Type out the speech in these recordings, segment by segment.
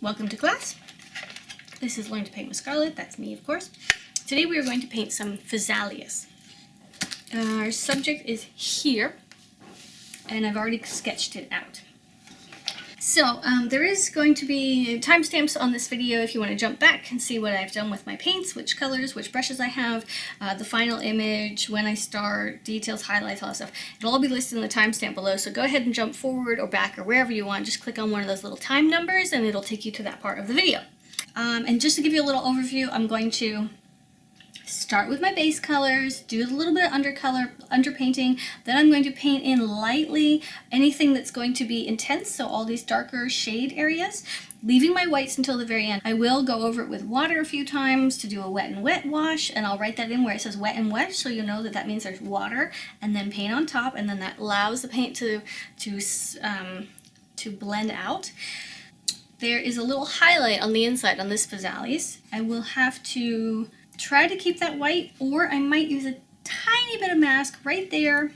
Welcome to class. This is Learn to Paint with Scarlett. That's me, of course. Today we are going to paint some physalis. Our subject is here, and I've already sketched it out. So there is going to be timestamps on this video if you want to jump back and see what I've done with my paints, which colors, which brushes I have, the final image, when I start, details, highlights, all that stuff. It'll all be listed in the timestamp below, so go ahead and jump forward or back or wherever you want. Just click on one of those little time numbers and it'll take you to that part of the video. And just to give you a little overview, I'm going to start with my base colors, do a little bit of underpainting, then I'm going to paint in lightly anything that's going to be intense, so all these darker shade areas, leaving my whites until the very end. I will go over it with water a few times to do a wet and wet wash, and I'll write that in where it says wet and wet, so you know that that means there's water, and then paint on top, and then that allows the paint to blend out. There is a little highlight on the inside on this physalis. I will have to try to keep that white, or I might use a tiny bit of mask right there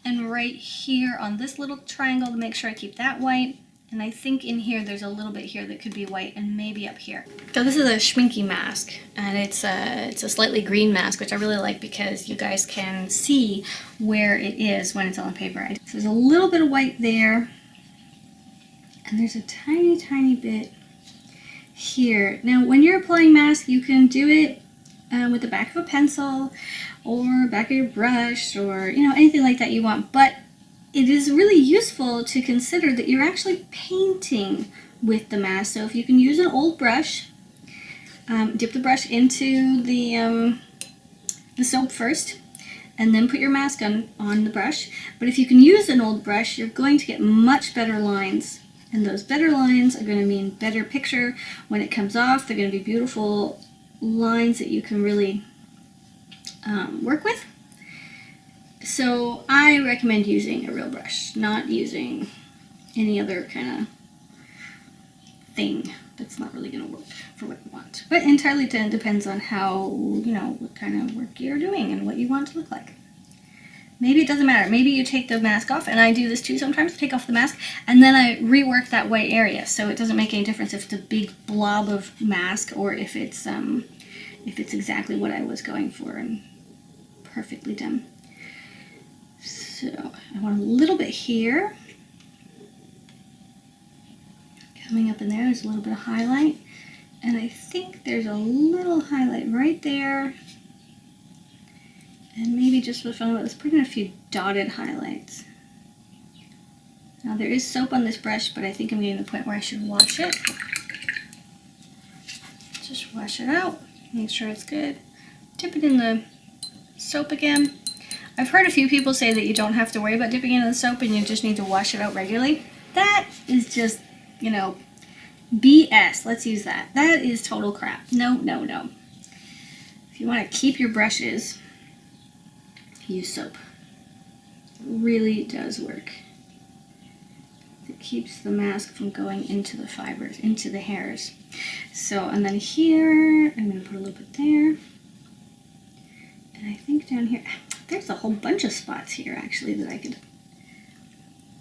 and right here on this little triangle to make sure I keep that white. And I think in here there's a little bit here that could be white, and maybe up here. So this is a Schminky mask, and it's a slightly green mask, which I really like because you guys can see where it is when it's on the paper. So there's a little bit of white there, and there's a tiny bit here. Now when you're applying mask, you can do it with the back of a pencil or back of your brush, or anything like that you want, but it is really useful to consider that you're actually painting with the mask. So if you can use an old brush, dip the brush into the soap first and then put your mask on the brush. But if you can use an old brush, you're going to get much better lines, and those better lines are going to mean better picture when it comes off. They're going to be beautiful lines that you can really work with. So I recommend using a real brush, not using any other kind of thing that's not really going to work for what you want. But entirely depends on how, what kind of work you're doing and what you want to look like. Maybe it doesn't matter. Maybe you take the mask off, and I do this too sometimes, take off the mask, and then I rework that white area. So it doesn't make any difference if it's a big blob of mask or if it's exactly what I was going for and perfectly done. So I want a little bit here. Coming up in there's a little bit of highlight, and I think there's a little highlight right there. And maybe just for the fun of it, let's put in a few dotted highlights. Now there is soap on this brush, but I think I'm getting to the point where I should wash it. Just wash it out, make sure it's good. Dip it in the soap again. I've heard a few people say that you don't have to worry about dipping it in the soap and you just need to wash it out regularly. That is just, BS. Let's use that. That is total crap. No. If you want to keep your brushes, use soap. It really does work. It keeps the mask from going into the fibers, into the hairs. So, and then here, I'm going to put a little bit there. And I think down here, there's a whole bunch of spots here actually that I could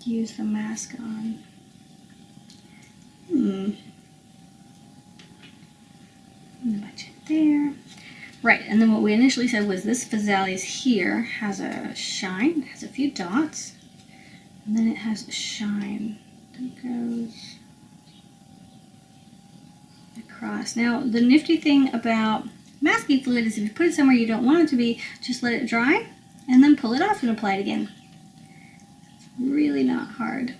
use the mask on. And a bunch there. Right, and then what we initially said was this physalis here has a shine, has a few dots, and then it has a shine that goes across. Now, the nifty thing about masking fluid is if you put it somewhere you don't want it to be, just let it dry, and then pull it off and apply it again. It's really not hard.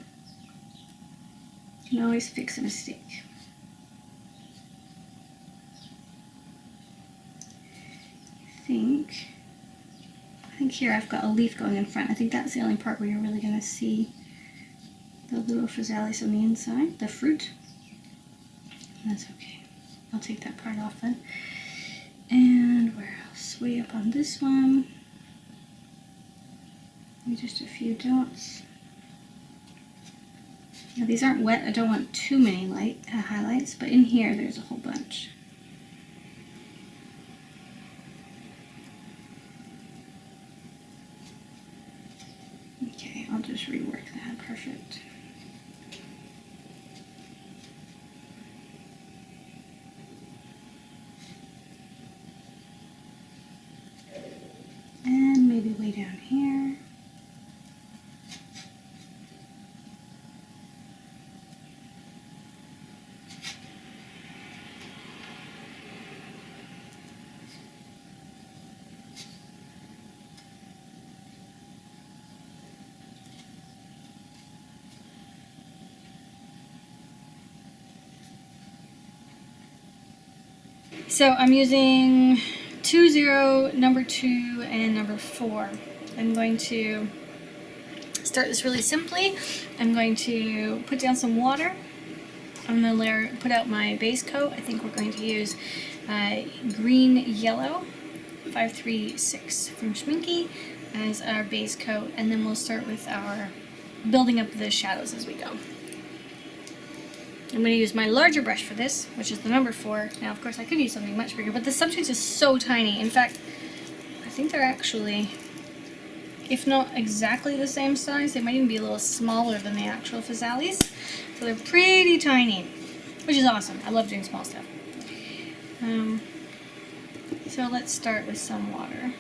You can always fix a mistake. I think here I've got a leaf going in front. I think that's the only part where you're really going to see the little physalis on the inside, the fruit. And that's okay. I'll take that part off then. And where else? Way up on this one. Maybe just a few dots. Now these aren't wet. I don't want too many light highlights, but in here there's a whole bunch. Okay, I'll just rework that. Perfect. So I'm using 2, number 2, and number 4. I'm going to start this really simply. I'm going to put down some water. I'm going to put out my base coat. I think we're going to use green yellow 536 from Schminky as our base coat, and then we'll start with our building up the shadows as we go. I'm going to use my larger brush for this, which is the number 4. Now, of course, I could use something much bigger, but the subject is so tiny. In fact, I think they're actually, if not exactly the same size, they might even be a little smaller than the actual physalis. So they're pretty tiny, which is awesome. I love doing small stuff. So let's start with some water.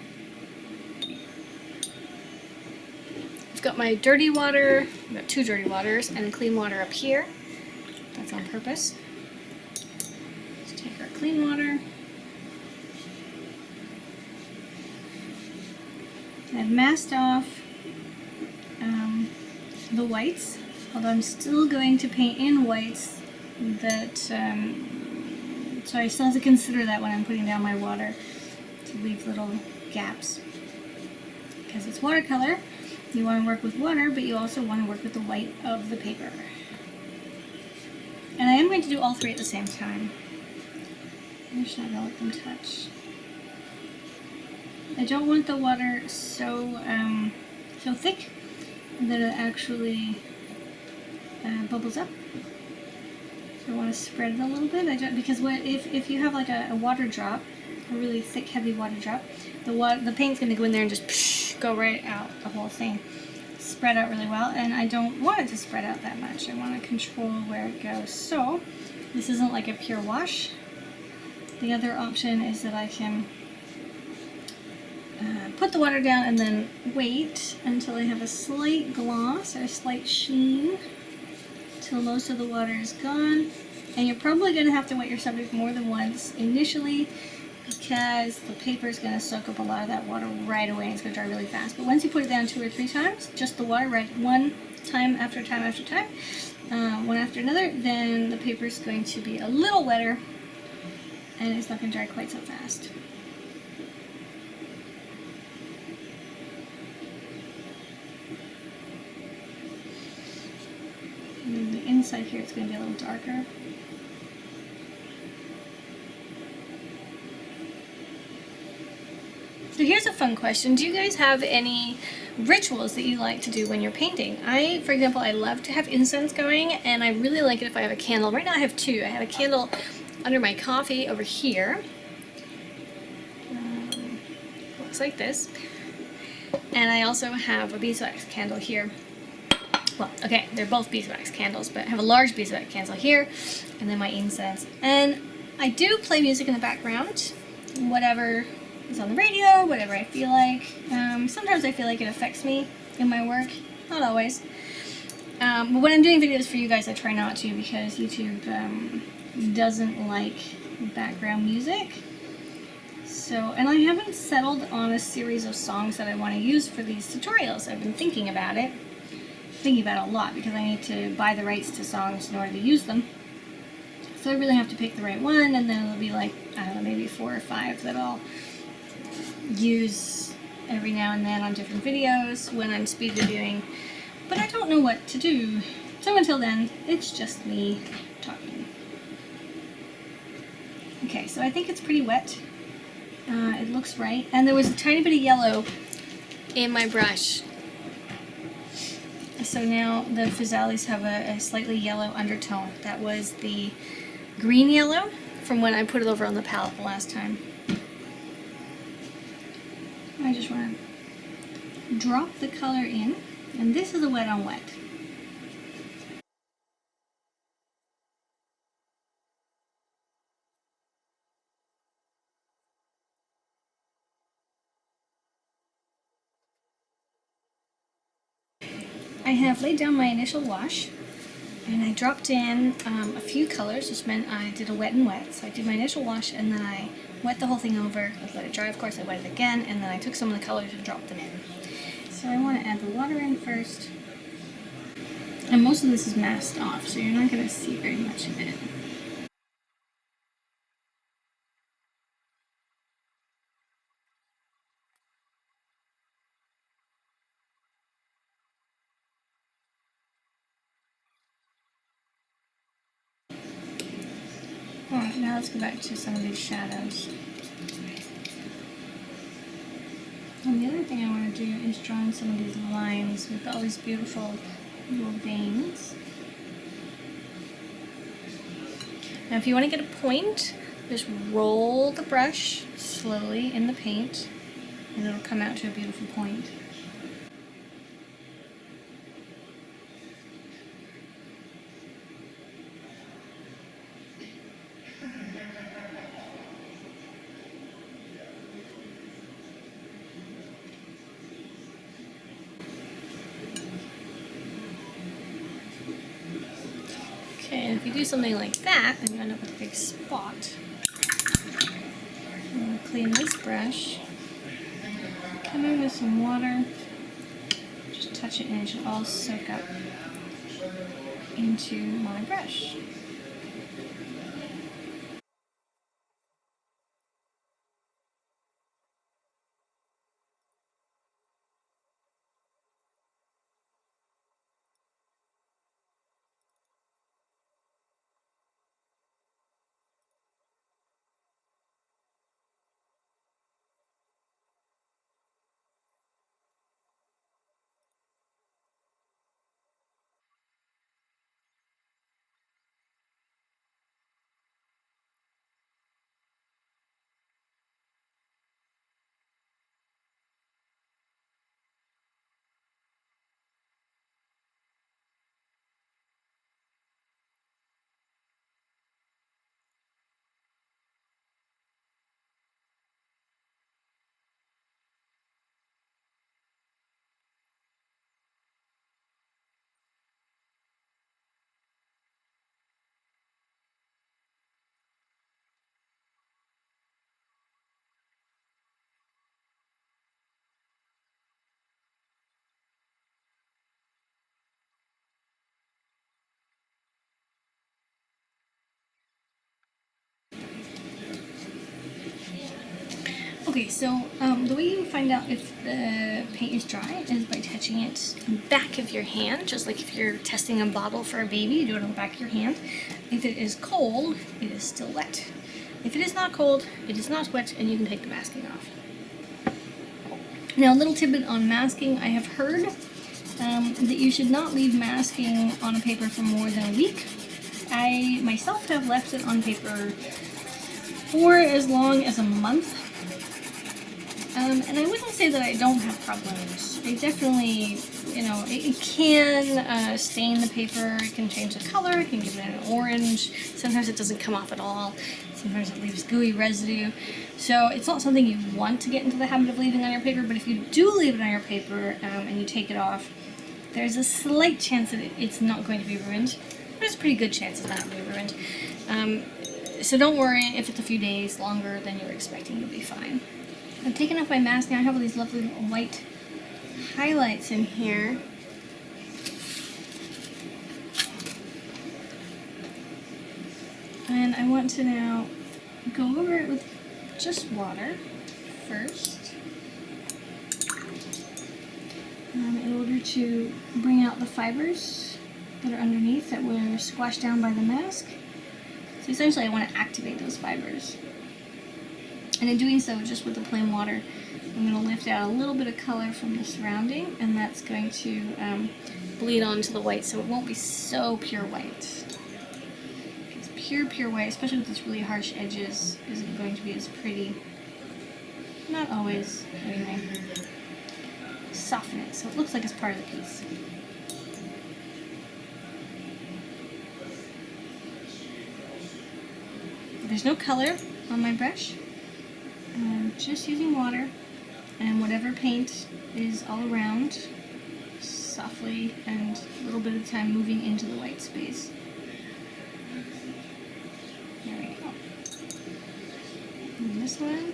I've got my dirty water, I've got 2 dirty waters, and clean water up here. That's on purpose. Let's take our clean water. I've masked off the whites, although I'm still going to paint in whites that, so I still have to consider that when I'm putting down my water, to leave little gaps. Because it's watercolor, you want to work with water, but you also want to work with the white of the paper. And I am going to do all 3 at the same time. I'm just not going to let them touch. I don't want the water so thick that it actually bubbles up. So I want to spread it a little bit. Because if you have like a water drop, a really thick, heavy water drop, the paint's going to go in there and just go right out, the whole thing. Spread out really well, and I don't want it to spread out that much. I want to control where it goes. So this isn't like a pure wash. The other option is that I can put the water down and then wait until I have a slight gloss or a slight sheen till most of the water is gone. And you're probably going to have to wet your subject more than once initially, because the paper is going to soak up a lot of that water right away and it's going to dry really fast. But once you put it down 2 or 3 times, just the water, right, one time after time after time, one after another, then the paper is going to be a little wetter and it's not going to dry quite so fast. And then the inside here, it's going to be a little darker. So here's a fun question. Do you guys have any rituals that you like to do when you're painting? For example, I love to have incense going, and I really like it if I have a candle. Right now I have 2. I have a candle under my coffee over here. Looks like this. And I also have a beeswax candle here. Well, okay, they're both beeswax candles, but I have a large beeswax candle here, and then my incense. And I do play music in the background, whatever is on the radio, whatever I feel like. Sometimes I feel like it affects me in my work, not always. But when I'm doing videos for you guys, I try not to, because YouTube doesn't like background music. So, and I haven't settled on a series of songs that I want to use for these tutorials. I've been thinking about it. Thinking about it a lot, because I need to buy the rights to songs in order to use them. So I really have to pick the right one, and then it'll be like, I don't know, maybe 4 or 5 that I'll use every now and then on different videos when I'm speed reviewing. But I don't know what to do. So until then, it's just me talking. Okay, so I think it's pretty wet. It looks right. And there was a tiny bit of yellow in my brush. So now the physalis have a slightly yellow undertone. That was the green yellow from when I put it over on the palette the last time. I just want to drop the color in, and this is a wet on wet. I have laid down my initial wash, and I dropped in a few colors, which meant I did a wet and wet. So I did my initial wash, and then I wet the whole thing over. I let it dry, of course. I wet it again, and then I took some of the colors and dropped them in. So I want to add the water in first. And most of this is masked off, so you're not going to see very much of it. Alright, now let's go back to some of these shadows. And the other thing I want to do is draw in some of these lines. We've got all these beautiful little veins. Now if you want to get a point, just roll the brush slowly in the paint and it'll come out to a beautiful point. Okay, and if you do something like that, then you end up with a big spot. I'm going to clean this brush, come in with some water, just touch it and it should all soak up into my brush. Okay, so the way you find out if the paint is dry is by touching it on the back of your hand, just like if you're testing a bottle for a baby, you do it on the back of your hand. If it is cold, it is still wet. If it is not cold, it is not wet, and you can take the masking off. Now, a little tidbit on masking. I have heard that you should not leave masking on a paper for more than a week. I myself have left it on paper for as long as a month. And I wouldn't say that I don't have problems. I definitely, you know, it can stain the paper, it can change the color, it can give it an orange. Sometimes it doesn't come off at all. Sometimes it leaves gooey residue. So it's not something you want to get into the habit of leaving on your paper, but if you do leave it on your paper and you take it off, there's a slight chance that it's not going to be ruined. There's a pretty good chance it's not going to be ruined. So don't worry if it's a few days longer than you're expecting, you'll be fine. I've taken off my mask now. I have all these lovely little white highlights in here. And I want to now go over it with just water first. In order to bring out the fibers that are underneath that were squashed down by the mask. So essentially I want to activate those fibers. And in doing so, just with the plain water, I'm going to lift out a little bit of color from the surrounding, and that's going to bleed onto the white, so it won't be so pure white. It's pure white, especially with these really harsh edges, isn't going to be as pretty. Not always, anyway. Soften it so it looks like it's part of the piece. There's no color on my brush. I'm just using water and whatever paint is all around, softly and a little bit of time moving into the white space. There we go. And this one.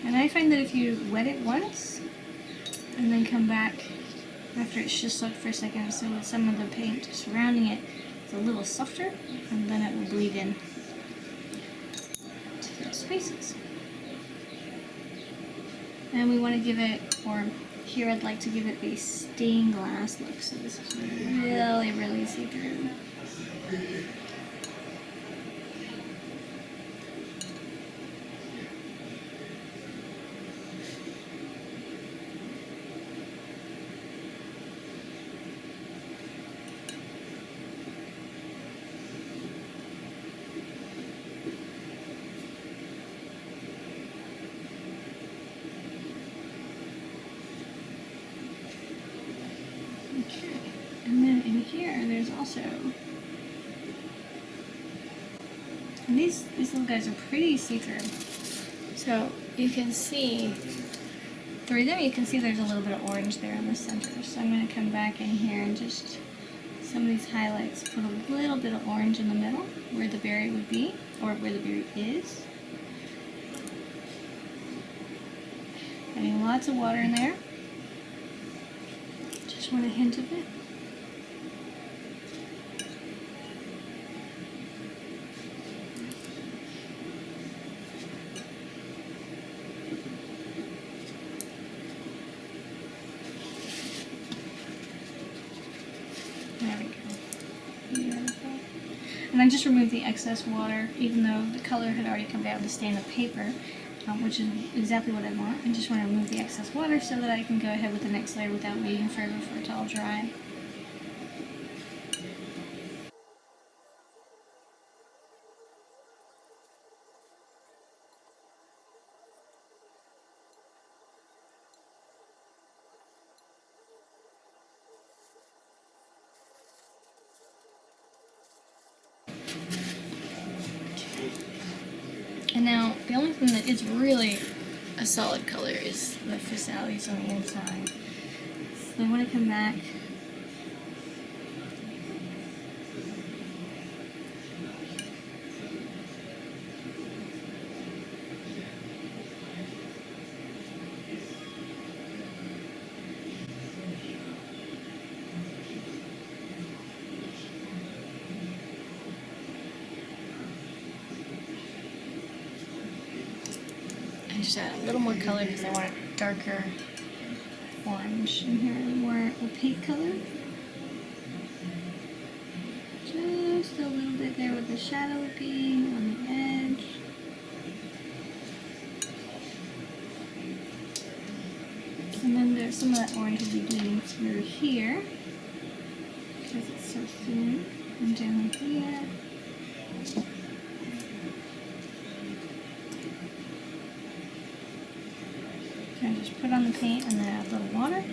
And I find that if you wet it once and then come back after it's just soaked for a second, so with some of the paint surrounding it, it's a little softer, and then it will bleed in to those spaces. And we want to give it, or Here I'd like to give it a stained glass look, so this is really, really see-through. Okay, and then in here there's also, and these little guys are pretty see-through. So you can see through them, you can see there's a little bit of orange there in the center. So I'm going to come back in here and just, some of these highlights, put a little bit of orange in the middle where the berry would be, or where the berry is. Adding lots of water in there. Just want a hint of it. There we go. Beautiful. And I just removed the excess water, even though the color had already come down to stain the paper, which is exactly what I want. I just want to remove the excess water so that I can go ahead with the next layer without waiting forever for it to all dry. And now, the only thing that is really a solid color is the physalis on the inside. So I want to come back and just add a little more color because I want a darker orange in here, a more opaque color. Just a little bit there with the shadow looking on the edge. And then there's some of that orange will be bleeding through here because it's so thin. And down here. And just put on the paint and then add a little water.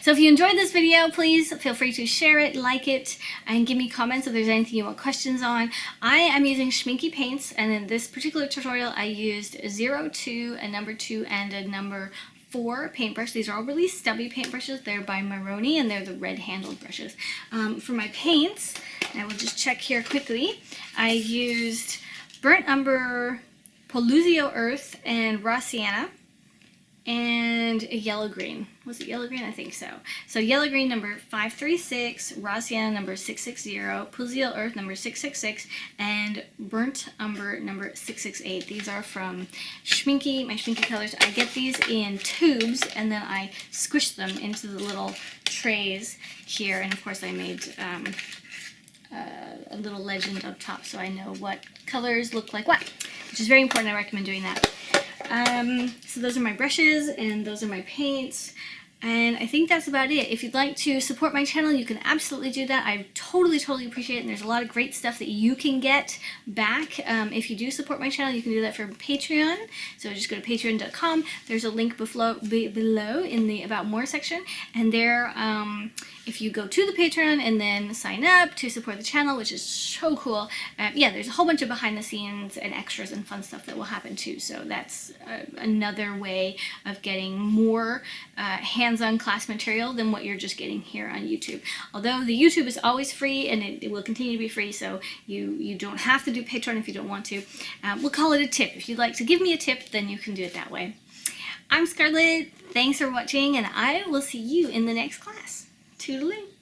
So if you enjoyed this video, please feel free to share it, like it, and give me comments if there's anything you want questions on. I am using Schminky paints, and in this particular tutorial I used a 02, a number 2, and a number 4 paintbrush. These are all really stubby paintbrushes. They're by Maroni, and they're the red handled brushes. For my paints, I will just check here quickly. I used Burnt Umber, Poluzio Earth, and Raw Sienna, and a yellow green. Was it yellow green? I think so. So yellow green number 536, Raw Sienna number 660, Poluzio Earth number 666, and Burnt Umber number 668. These are from Schminky, my Schminky colors. I get these in tubes and then I squish them into the little trays here. And of course I made a little legend up top so I know what colors look like what, which is very important. I recommend doing that. So those are my brushes and those are my paints, and I think that's about it. If you'd like to support my channel, you can absolutely do that. I totally appreciate it, and there's a lot of great stuff that you can get back if you do support my channel. You can do that for Patreon, so just go to patreon.com. There's a link below in the About More section, and there if you go to the Patreon and then sign up to support the channel, which is so cool, yeah, there's a whole bunch of behind the scenes and extras and fun stuff that will happen too. So that's another way of getting more hands-on class material than what you're just getting here on YouTube. Although the YouTube is always free, and it will continue to be free, so you don't have to do Patreon if you don't want to. We'll call it a tip. If you'd like to give me a tip, then you can do it that way. I'm Scarlett. Thanks for watching, and I will see you in the next class. Toodaloo.